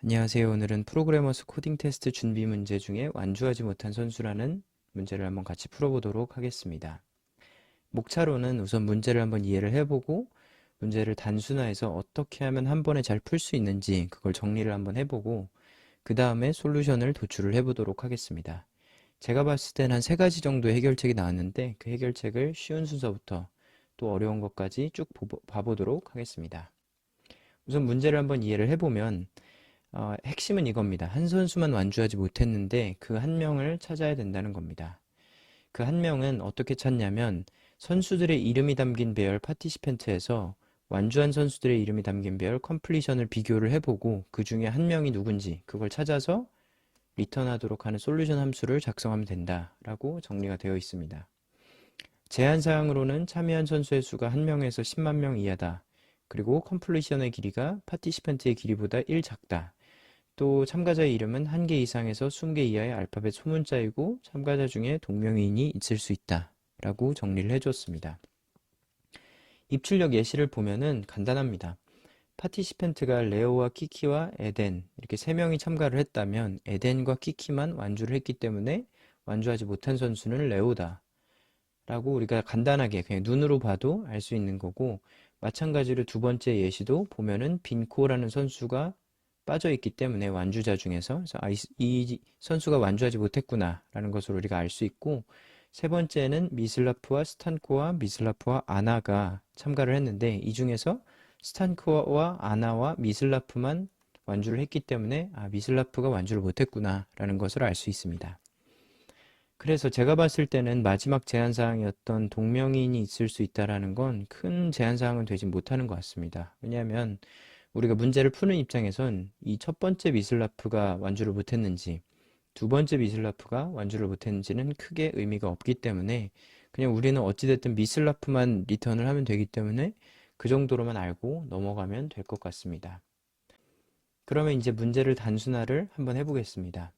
안녕하세요. 오늘은 프로그래머스 코딩 테스트 준비 문제 중에 완주하지 못한 선수라는 문제를 한번 같이 풀어보도록 하겠습니다. 목차로는 우선 문제를 한번 이해를 해보고 문제를 단순화해서 어떻게 하면 한 번에 잘 풀 수 있는지 그걸 정리를 한번 해보고 그 다음에 솔루션을 도출을 해보도록 하겠습니다. 제가 봤을 땐 한 세 가지 정도의 해결책이 나왔는데 그 해결책을 쉬운 순서부터 또 어려운 것까지 쭉 봐보도록 하겠습니다. 우선 문제를 한번 이해를 해보면 핵심은 이겁니다. 한 선수만 완주하지 못했는데 그 한 명을 찾아야 된다는 겁니다. 그 한 명은 어떻게 찾냐면 선수들의 이름이 담긴 배열 파티시펜트에서 완주한 선수들의 이름이 담긴 배열 컴플리션을 비교를 해보고 그 중에 한 명이 누군지 그걸 찾아서 리턴하도록 하는 솔루션 함수를 작성하면 된다라고 정리가 되어 있습니다. 제한사항으로는 참여한 선수의 수가 1명에서 10만 명 이하다. 그리고 컴플리션의 길이가 파티시펜트의 길이보다 1 작다. 또 참가자의 이름은 1개 이상에서 20개 이하의 알파벳 소문자이고 참가자 중에 동명이인이 있을 수 있다 라고 정리를 해줬습니다. 입출력 예시를 보면은 간단합니다. 파티시펜트가 레오와 키키와 에덴 이렇게 3명이 참가를 했다면 에덴과 키키만 완주를 했기 때문에 완주하지 못한 선수는 레오다 라고 우리가 간단하게 그냥 눈으로 봐도 알 수 있는 거고, 마찬가지로 두 번째 예시도 보면은 빈코라는 선수가 빠져 있기 때문에 완주자 중에서 이 선수가 완주하지 못했구나 라는 것을 우리가 알 수 있고, 세 번째는 미슬라프와 스탄코와 미슬라프와 아나가 참가를 했는데 이 중에서 스탄코와 아나와 미슬라프만 완주를 했기 때문에 미슬라프가 완주를 못했구나 라는 것을 알 수 있습니다. 그래서 제가 봤을 때는 마지막 제한사항이었던 동명이인이 있을 수 있다라는 건 큰 제한사항은 되지 못하는 것 같습니다. 왜냐하면 우리가 문제를 푸는 입장에선 이 첫 번째 미슬라프가 완주를 못했는지 두 번째 미슬라프가 완주를 못했는지는 크게 의미가 없기 때문에 그냥 우리는 어찌됐든 미슬라프만 리턴을 하면 되기 때문에 그 정도로만 알고 넘어가면 될 것 같습니다. 그러면 이제 문제를 단순화를 한번 해보겠습니다.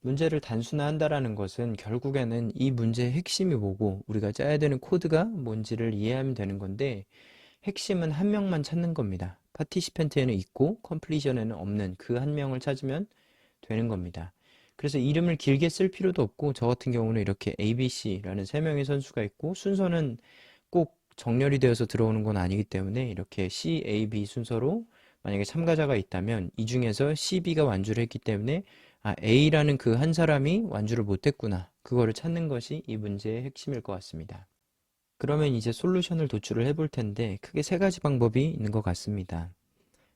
문제를 단순화한다라는 것은 결국에는 이 문제의 핵심이 뭐고 우리가 짜야 되는 코드가 뭔지를 이해하면 되는 건데, 핵심은 한 명만 찾는 겁니다. 파티시펜트에는 있고 컴플리션에는 없는 그 한 명을 찾으면 되는 겁니다. 그래서 이름을 길게 쓸 필요도 없고 저 같은 경우는 이렇게 ABC라는 세 명의 선수가 있고 순서는 꼭 정렬이 되어서 들어오는 건 아니기 때문에 이렇게 C, A, B 순서로 만약에 참가자가 있다면 이 중에서 C, B가 완주를 했기 때문에 A라는 그 한 사람이 완주를 못했구나. 그거를 찾는 것이 이 문제의 핵심일 것 같습니다. 그러면 이제 솔루션을 도출을 해볼 텐데 크게 세 가지 방법이 있는 것 같습니다.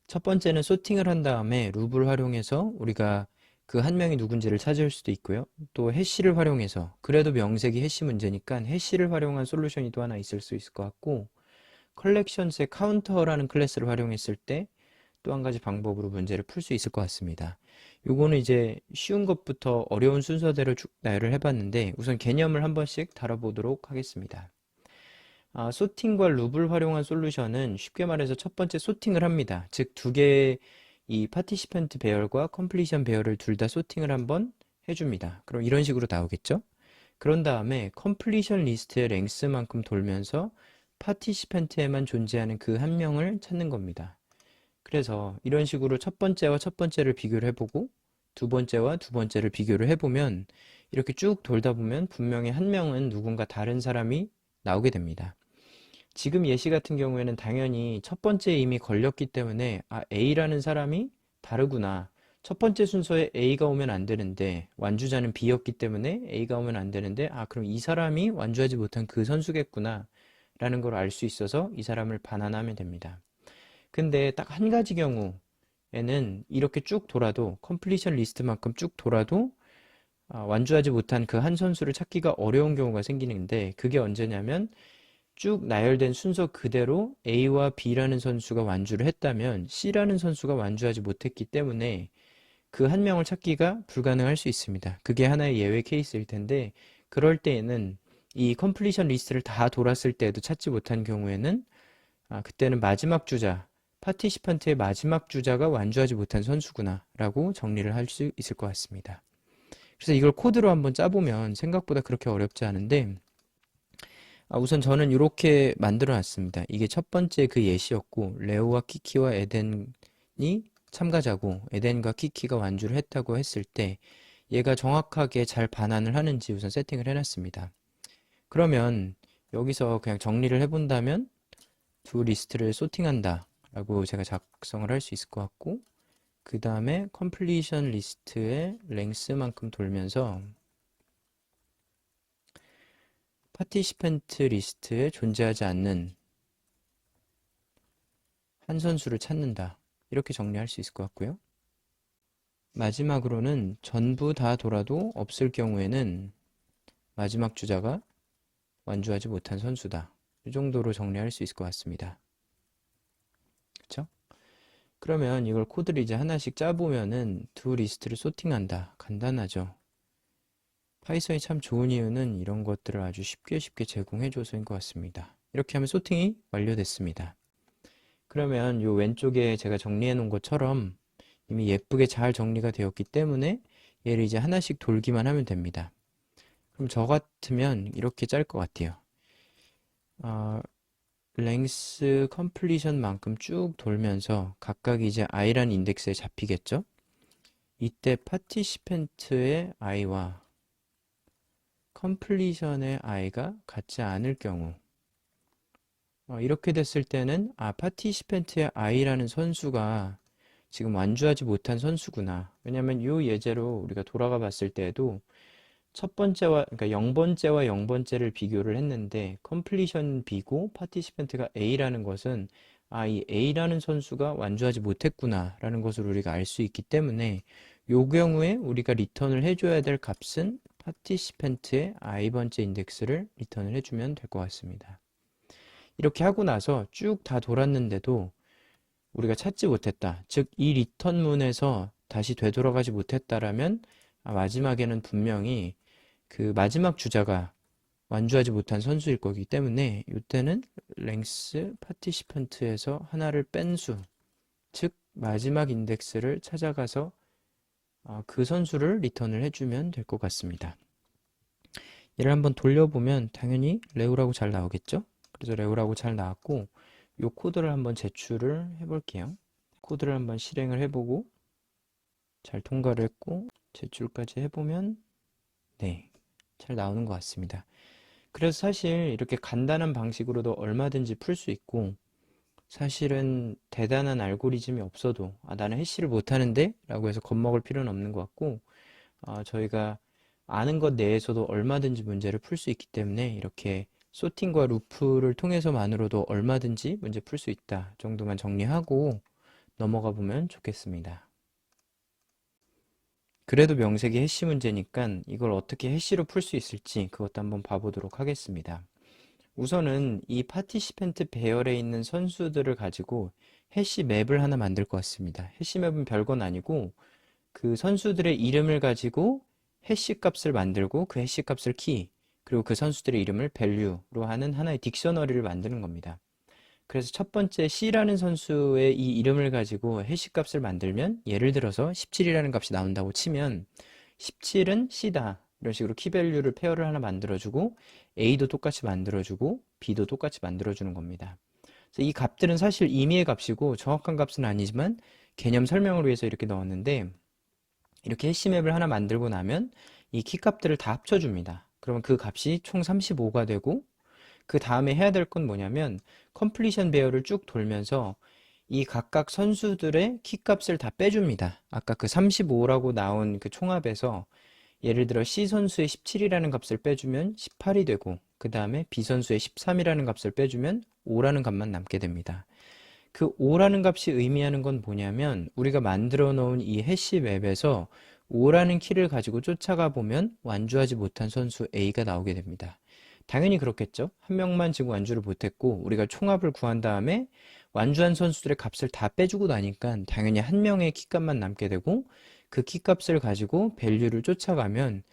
첫 번째는 소팅을 한 다음에 룹을 활용해서 우리가 그 한 명이 누군지를 찾을 수도 있고요. 또 해시를 활용해서, 그래도 명색이 해시 문제니까 해시를 활용한 솔루션이 또 하나 있을 수 있을 것 같고, 컬렉션스의 카운터라는 클래스를 활용했을 때 또 한 가지 방법으로 문제를 풀 수 있을 것 같습니다. 요거는 이제 쉬운 것부터 어려운 순서대로 쭉 나열을 해봤는데 우선 개념을 한 번씩 다뤄보도록 하겠습니다. 소팅과 룹을 활용한 솔루션은 쉽게 말해서 첫 번째 소팅을 합니다. 즉 두 개의 이 파티시펜트 배열과 컴플리션 배열을 둘 다 소팅을 한번 해줍니다. 그럼 이런 식으로 나오겠죠? 그런 다음에 컴플리션 리스트의 랭스만큼 돌면서 파티시펜트에만 존재하는 그 한 명을 찾는 겁니다. 그래서 이런 식으로 첫 번째와 첫 번째를 비교를 해보고 두 번째와 두 번째를 비교를 해보면 이렇게 쭉 돌다 보면 분명히 한 명은 누군가 다른 사람이 나오게 됩니다. 지금 예시 같은 경우에는 당연히 첫 번째에 이미 걸렸기 때문에 A라는 사람이 다르구나. 첫 번째 순서에 A가 오면 안 되는데 완주자는 B였기 때문에 A가 오면 안 되는데 그럼 이 사람이 완주하지 못한 그 선수겠구나 라는 걸 알 수 있어서 이 사람을 반환하면 됩니다. 근데 딱 한 가지 경우에는 이렇게 쭉 돌아도 컴플리션 리스트만큼 쭉 돌아도 완주하지 못한 그 한 선수를 찾기가 어려운 경우가 생기는데, 그게 언제냐면 쭉 나열된 순서 그대로 A와 B라는 선수가 완주를 했다면 C라는 선수가 완주하지 못했기 때문에 그 한 명을 찾기가 불가능할 수 있습니다. 그게 하나의 예외 케이스일 텐데, 그럴 때에는 이 컴플리션 리스트를 다 돌았을 때에도 찾지 못한 경우에는 그때는 마지막 주자, 파티시판트의 마지막 주자가 완주하지 못한 선수구나 라고 정리를 할 수 있을 것 같습니다. 그래서 이걸 코드로 한번 짜보면 생각보다 그렇게 어렵지 않은데, 우선 저는 이렇게 만들어 놨습니다. 이게 첫 번째 그 예시였고 레오와 키키와 에덴이 참가자고 에덴과 키키가 완주를 했다고 했을 때 얘가 정확하게 잘 반환을 하는지 우선 세팅을 해놨습니다. 그러면 여기서 그냥 정리를 해본다면 두 리스트를 소팅한다 라고 제가 작성을 할 수 있을 것 같고, 그 다음에 completion 리스트의 랭스만큼 돌면서 파티시펜트 리스트에 존재하지 않는 한 선수를 찾는다, 이렇게 정리할 수 있을 것 같고요. 마지막으로는 전부 다 돌아도 없을 경우에는 마지막 주자가 완주하지 못한 선수다, 이 정도로 정리할 수 있을 것 같습니다. 그쵸? 그러면 이걸 코드를 이제 하나씩 짜보면은 두 리스트를 소팅한다, 간단하죠. 파이썬이 참 좋은 이유는 이런 것들을 아주 쉽게 제공해줘서인 것 같습니다. 이렇게 하면 소팅이 완료됐습니다. 그러면 이 왼쪽에 제가 정리해 놓은 것처럼 이미 예쁘게 잘 정리가 되었기 때문에 얘를 이제 하나씩 돌기만 하면 됩니다. 그럼 저 같으면 이렇게 짤 것 같아요. length completion만큼 쭉 돌면서 각각 이제 i라는 인덱스에 잡히겠죠? 이때 participant의 i와 completion의 i가 같지 않을 경우, 이렇게 됐을 때는 participant의 i라는 선수가 지금 완주하지 못한 선수구나. 왜냐면 이 예제로 우리가 돌아가 봤을 때에도 첫 번째와, 그러니까 0번째와 0번째를 비교를 했는데 completion B고 participant가 A라는 것은 이 A라는 선수가 완주하지 못했구나 라는 것을 우리가 알 수 있기 때문에 이 경우에 우리가 리턴을 해줘야 될 값은 participant의 i번째 인덱스를 리턴을 해주면 될 것 같습니다. 이렇게 하고 나서 쭉 다 돌았는데도 우리가 찾지 못했다, 즉 이 리턴문에서 다시 되돌아가지 못했다라면 마지막에는 분명히 그 마지막 주자가 완주하지 못한 선수일 거기 때문에 이때는 length participant에서 하나를 뺀 수, 즉 마지막 인덱스를 찾아가서 그 선수를 리턴을 해주면 될 것 같습니다. 얘를 한번 돌려보면 당연히 레오라고 잘 나오겠죠? 그래서 레오라고 잘 나왔고, 이 코드를 한번 제출을 해볼게요. 코드를 한번 실행을 해보고 잘 통과를 했고 제출까지 해보면 네, 잘 나오는 것 같습니다. 그래서 사실 이렇게 간단한 방식으로도 얼마든지 풀 수 있고, 사실은 대단한 알고리즘이 없어도 나는 해시를 못하는데 라고 해서 겁먹을 필요는 없는 것 같고, 저희가 아는 것 내에서도 얼마든지 문제를 풀 수 있기 때문에 이렇게 소팅과 루프를 통해서만으로도 얼마든지 문제 풀 수 있다 정도만 정리하고 넘어가 보면 좋겠습니다. 그래도 명색이 해시 문제니까 이걸 어떻게 해시로 풀 수 있을지 그것도 한번 봐보도록 하겠습니다. 우선은 이 파티시펜트 배열에 있는 선수들을 가지고 해시 맵을 하나 만들 것 같습니다. 해시 맵은 별건 아니고 그 선수들의 이름을 가지고 해시 값을 만들고 그 해시 값을 키, 그리고 그 선수들의 이름을 value로 하는 하나의 딕셔너리를 만드는 겁니다. 그래서 첫 번째 C라는 선수의 이 이름을 가지고 해시 값을 만들면, 예를 들어서 17이라는 값이 나온다고 치면 17은 C다, 이런 식으로 키밸류를 페어를 하나 만들어주고 A도 똑같이 만들어주고 B도 똑같이 만들어주는 겁니다. 그래서 이 값들은 사실 임의의 값이고 정확한 값은 아니지만 개념 설명을 위해서 이렇게 넣었는데, 이렇게 해시맵을 하나 만들고 나면 이 키 값들을 다 합쳐줍니다. 그러면 그 값이 총 35가 되고, 그 다음에 해야 될 건 뭐냐면 컴플리션 배열을 쭉 돌면서 이 각각 선수들의 키 값을 다 빼줍니다. 아까 그 35라고 나온 그 총합에서 예를 들어 C 선수의 17이라는 값을 빼주면 18이 되고, 그 다음에 B 선수의 13이라는 값을 빼주면 5라는 값만 남게 됩니다. 그 5라는 값이 의미하는 건 뭐냐면 우리가 만들어 놓은 이 해시 맵에서 5라는 키를 가지고 쫓아가 보면 완주하지 못한 선수 A가 나오게 됩니다. 당연히 그렇겠죠. 한 명만 지금 완주를 못했고 우리가 총합을 구한 다음에 완주한 선수들의 값을 다 빼주고 나니까 당연히 한 명의 키값만 남게 되고, 그 키값을 가지고 밸류를 쫓아가면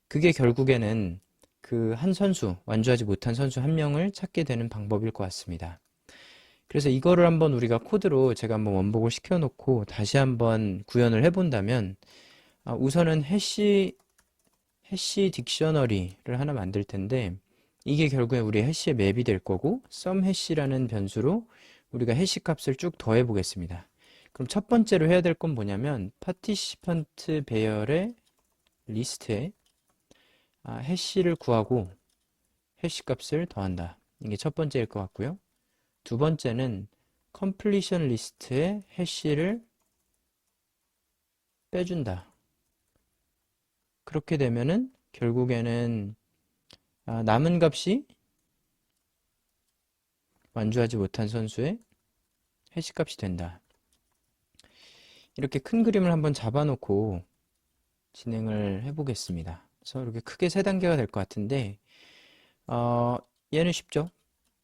그게 결국에는 그 한 선수, 완주하지 못한 선수 한 명을 찾게 되는 방법일 것 같습니다. 그래서 이거를 한번 우리가 코드로 제가 한번 원복을 시켜놓고 다시 한번 구현을 해본다면, 우선은 해시 딕셔너리를 하나 만들 텐데, 이게 결국에 우리 해시의 맵이 될 거고, sum 해시라는 변수로 우리가 해시 값을 쭉 더해 보겠습니다. 그럼 첫 번째로 해야 될 건 뭐냐면 파티시펀트 배열의 리스트에 해시를 구하고 해시 값을 더한다. 이게 첫 번째일 것 같고요. 두 번째는 completion 리스트에 해시를 빼준다. 그렇게 되면은 결국에는 남은 값이 완주하지 못한 선수의 해시 값이 된다. 이렇게 큰 그림을 한번 잡아놓고 진행을 해보겠습니다. 그래서 이렇게 크게 세 단계가 될 것 같은데 어, 얘는 쉽죠?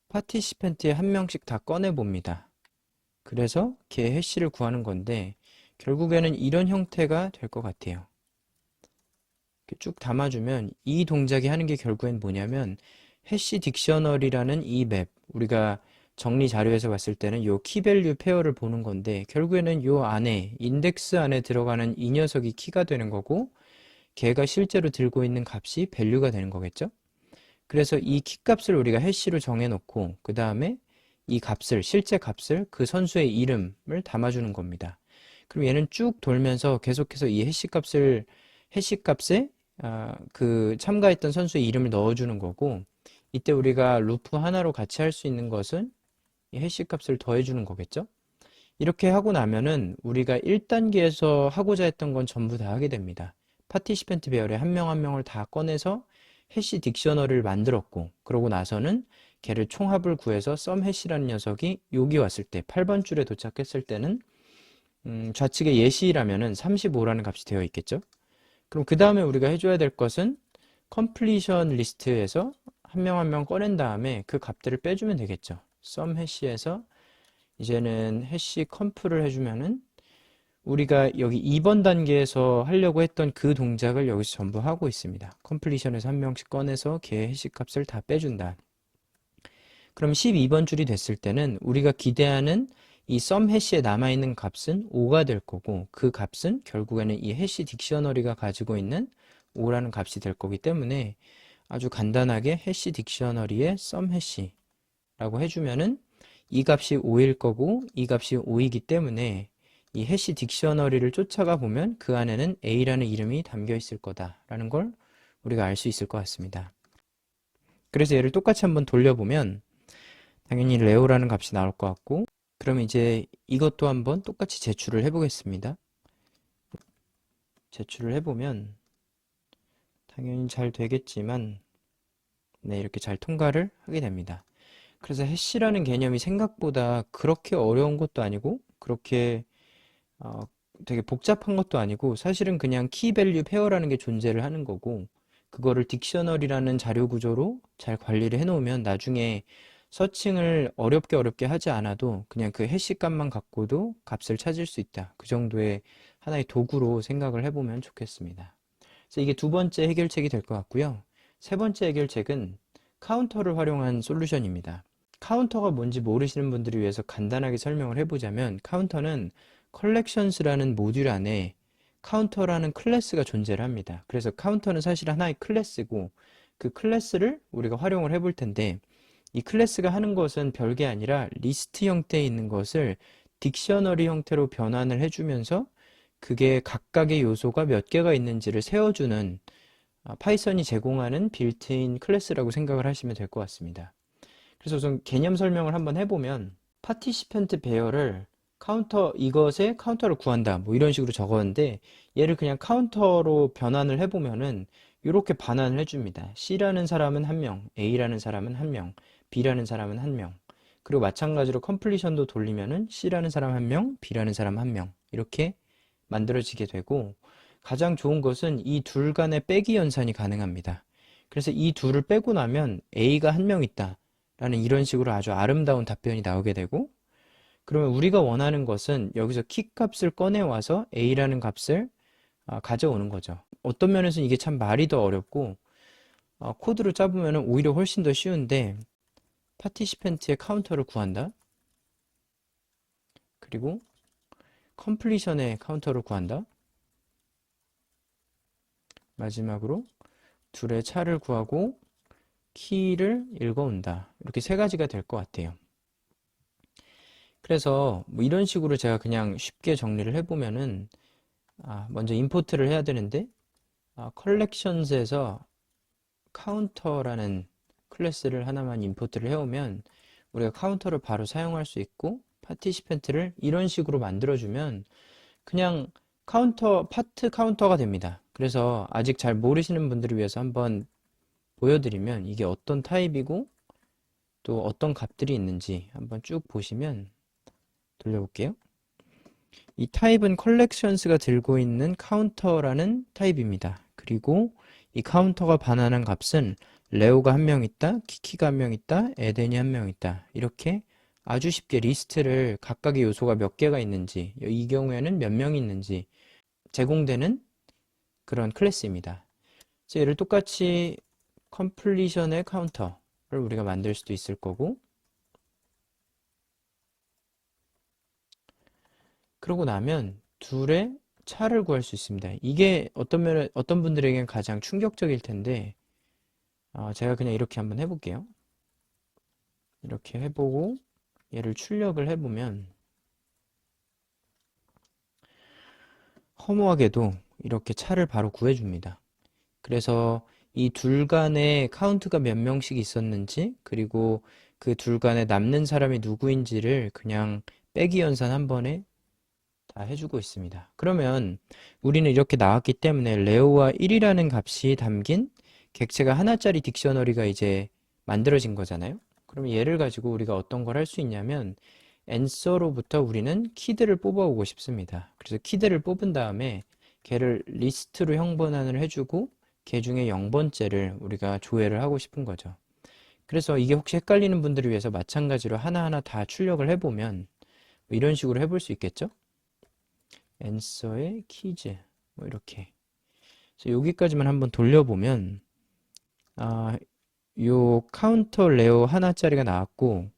파티시펜트에 한 명씩 다 꺼내 봅니다. 그래서 걔 해시를 구하는 건데 결국에는 이런 형태가 될 것 같아요. 이렇게 쭉 담아주면 이 동작이 하는 게 결국엔 뭐냐면 해시 딕셔너리라는 이 맵, 우리가 정리 자료에서 봤을 때는 요 키밸류 페어를 보는 건데 결국에는 요 안에 인덱스 안에 들어가는 이 녀석이 키가 되는 거고 걔가 실제로 들고 있는 값이 밸류가 되는 거겠죠? 그래서 이 키 값을 우리가 해시로 정해놓고 그 다음에 이 값을 실제 값을 그 선수의 이름을 담아주는 겁니다. 그럼 얘는 쭉 돌면서 계속해서 이 해시 값에 그 참가했던 선수의 이름을 넣어주는 거고 이때 우리가 루프 하나로 같이 할 수 있는 것은 이 해시 값을 더해주는 거겠죠? 이렇게 하고 나면은 우리가 1단계에서 하고자 했던 건 전부 다 하게 됩니다. 파티시펜트 배열에 한 명 한 명을 다 꺼내서 해시 딕셔너리를 만들었고 그러고 나서는 걔를 총합을 구해서 썸 해시라는 녀석이 여기 왔을 때 8번 줄에 도착했을 때는 좌측에 예시라면은 35라는 값이 되어 있겠죠. 그럼 그 다음에 우리가 해줘야 될 것은 컴플리션 리스트에서 한 명 한 명 꺼낸 다음에 그 값들을 빼주면 되겠죠. 썸 해시에서 이제는 해시 컴프를 해주면은 우리가 여기 2번 단계에서 하려고 했던 그 동작을 여기서 전부 하고 있습니다. 컴플리션에서 한 명씩 꺼내서 걔의 해시 값을 다 빼준다. 그럼 12번 줄이 됐을 때는 우리가 기대하는 이 썸 해시에 남아있는 값은 5가 될 거고 그 값은 결국에는 이 해시 딕셔너리가 가지고 있는 5라는 값이 될 거기 때문에 아주 간단하게 해시 딕셔너리의 썸 해시라고 해주면은 이 값이 5일 거고 이 값이 5이기 때문에 이 해시 딕셔너리를 쫓아가 보면 그 안에는 A라는 이름이 담겨 있을 거다라는 걸 우리가 알 수 있을 것 같습니다. 그래서 얘를 똑같이 한번 돌려보면 당연히 레오라는 값이 나올 것 같고 그럼 이제 이것도 한번 똑같이 제출을 해보겠습니다. 제출을 해보면 당연히 잘 되겠지만 네, 이렇게 잘 통과를 하게 됩니다. 그래서 해시라는 개념이 생각보다 그렇게 어려운 것도 아니고 그렇게 어, 되게 복잡한 것도 아니고 사실은 그냥 키 밸류 페어라는 게 존재를 하는 거고 그거를 딕셔너리라는 자료 구조로 잘 관리를 해놓으면 나중에 서칭을 어렵게 하지 않아도 그냥 그 해시 값만 갖고도 값을 찾을 수 있다. 그 정도의 하나의 도구로 생각을 해보면 좋겠습니다. 그래서 이게 두 번째 해결책이 될 것 같고요. 세 번째 해결책은 카운터를 활용한 솔루션입니다. 카운터가 뭔지 모르시는 분들을 위해서 간단하게 설명을 해보자면 카운터는 컬렉션스라는 모듈 안에 카운터라는 클래스가 존재를 합니다. 그래서 카운터는 사실 하나의 클래스고 그 클래스를 우리가 활용을 해볼 텐데 이 클래스가 하는 것은 별게 아니라 리스트 형태에 있는 것을 딕셔너리 형태로 변환을 해주면서 그게 각각의 요소가 몇 개가 있는지를 세워주는 파이썬이 제공하는 빌트인 클래스라고 생각을 하시면 될 것 같습니다. 그래서 우선 개념 설명을 한번 해보면 파티시펜트 배열을 이것의 카운터를 구한다 뭐 이런 식으로 적었는데 얘를 그냥 카운터로 변환을 해보면은 이렇게 반환을 해줍니다. C라는 사람은 한 명, A라는 사람은 한 명, B라는 사람은 한 명. 그리고 마찬가지로 컴플리션도 돌리면은 C라는 사람 한 명, B라는 사람 한 명. 이렇게 만들어지게 되고 가장 좋은 것은 이 둘 간의 빼기 연산이 가능합니다. 그래서 이 둘을 빼고 나면 A가 한 명 있다 라는 이런 식으로 아주 아름다운 답변이 나오게 되고 그러면 우리가 원하는 것은 여기서 키 값을 꺼내와서 A라는 값을 가져오는 거죠. 어떤 면에서는 이게 참 말이 더 어렵고 코드로 짜보면 오히려 훨씬 더 쉬운데 파티시펜트의 카운터를 구한다. 그리고 컴플리션의 카운터를 구한다. 마지막으로 둘의 차를 구하고 키를 읽어온다. 이렇게 세 가지가 될 것 같아요. 그래서 뭐 이런 식으로 제가 그냥 쉽게 정리를 해보면은 먼저 임포트를 해야 되는데 컬렉션즈에서 카운터라는 클래스를 하나만 임포트를 해오면 우리가 카운터를 바로 사용할 수 있고 파티시펜트를 이런 식으로 만들어주면 그냥 파트 카운터가 됩니다. 그래서 아직 잘 모르시는 분들을 위해서 한번 보여드리면 이게 어떤 타입이고 또 어떤 값들이 있는지 한번 쭉 보시면 돌려볼게요. 이 타입은 컬렉션스가 들고 있는 카운터라는 타입입니다. 그리고 이 카운터가 반환한 값은 레오가 한 명 있다, 키키가 한 명 있다, 에덴이 한 명 있다. 이렇게 아주 쉽게 리스트를 각각의 요소가 몇 개가 있는지, 이 경우에는 몇 명이 있는지 제공되는 그런 클래스입니다. 얘를 똑같이 컴플리션의 카운터를 우리가 만들 수도 있을 거고, 그러고 나면 둘의 차를 구할 수 있습니다. 이게 어떤 분들에게는 가장 충격적일 텐데, 제가 그냥 이렇게 한번 해볼게요. 이렇게 해보고, 얘를 출력을 해보면, 허무하게도 이렇게 차를 바로 구해줍니다. 그래서 이 둘 간의 카운트가 몇 명씩 있었는지, 그리고 그 둘 간에 남는 사람이 누구인지를 그냥 빼기 연산 한 번에 다 해주고 있습니다. 그러면 우리는 이렇게 나왔기 때문에 레오와 1이라는 값이 담긴 객체가 하나짜리 딕셔너리가 이제 만들어진 거잖아요. 그럼 얘를 가지고 우리가 어떤 걸 할 수 있냐면 answer로부터 우리는 키드를 뽑아오고 싶습니다. 그래서 키드를 뽑은 다음에 걔를 리스트로 형번환을 해주고 걔 중에 0번째를 우리가 조회를 하고 싶은 거죠. 그래서 이게 혹시 헷갈리는 분들을 위해서 마찬가지로 하나하나 다 출력을 해보면 이런 식으로 해볼 수 있겠죠? answer의 키즈 뭐 이렇게. 그래서 여기까지만 한번 돌려보면 요 카운터 레오 하나짜리가 나왔고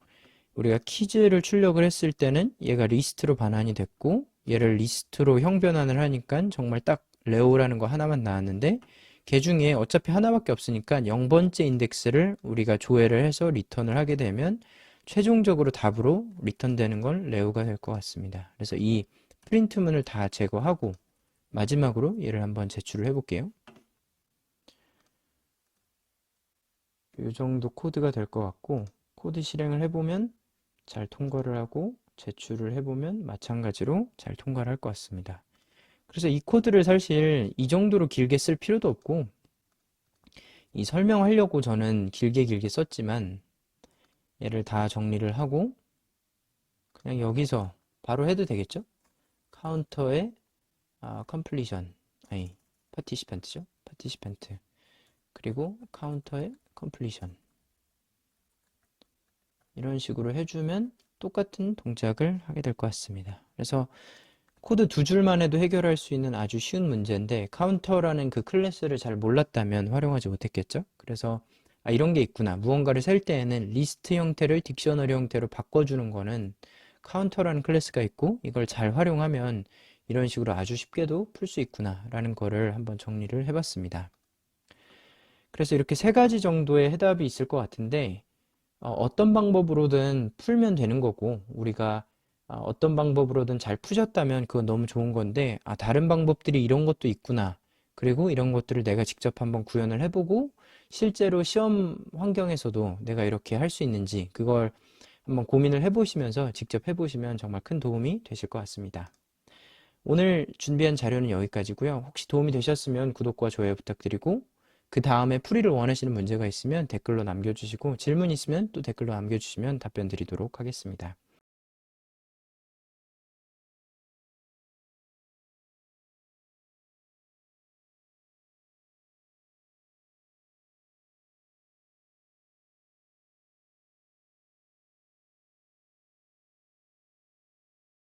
우리가 키즈를 출력을 했을 때는 얘가 리스트로 반환이 됐고 얘를 리스트로 형변환을 하니까 정말 딱 레오라는 거 하나만 나왔는데 걔 중에 어차피 하나밖에 없으니까 0번째 인덱스를 우리가 조회를 해서 리턴을 하게 되면 최종적으로 답으로 리턴되는 건 레오가 될 것 같습니다. 그래서 이 프린트문을 다 제거하고 마지막으로 얘를 한번 제출을 해볼게요. 이 정도 코드가 될 것 같고 코드 실행을 해보면 잘 통과를 하고 제출을 해보면 마찬가지로 잘 통과를 할 것 같습니다. 그래서 이 코드를 사실 이 정도로 길게 쓸 필요도 없고 이 설명하려고 저는 길게 썼지만 얘를 다 정리를 하고 그냥 여기서 바로 해도 되겠죠? 카운터의 completion 아니 participant죠? participant 그리고 카운터의 completion 이런 식으로 해주면 똑같은 동작을 하게 될 것 같습니다. 그래서 코드 두 줄만 해도 해결할 수 있는 아주 쉬운 문제인데 카운터라는 그 클래스를 잘 몰랐다면 활용하지 못했겠죠? 그래서 이런 게 있구나. 무언가를 셀 때에는 리스트 형태를 딕셔너리 형태로 바꿔주는 거는 카운터라는 클래스가 있고 이걸 잘 활용하면 이런 식으로 아주 쉽게도 풀 수 있구나 라는 거를 한번 정리를 해봤습니다. 그래서 이렇게 세 가지 정도의 해답이 있을 것 같은데 어떤 방법으로든 풀면 되는 거고 우리가 어떤 방법으로든 잘 푸셨다면 그건 너무 좋은 건데 다른 방법들이 이런 것도 있구나 그리고 이런 것들을 내가 직접 한번 구현을 해보고 실제로 시험 환경에서도 내가 이렇게 할 수 있는지 그걸 한번 고민을 해보시면서 직접 해보시면 정말 큰 도움이 되실 것 같습니다. 오늘 준비한 자료는 여기까지고요. 혹시 도움이 되셨으면 구독과 좋아요 부탁드리고 그 다음에 풀이를 원하시는 문제가 있으면 댓글로 남겨주시고 질문 있으면 또 댓글로 남겨주시면 답변 드리도록 하겠습니다.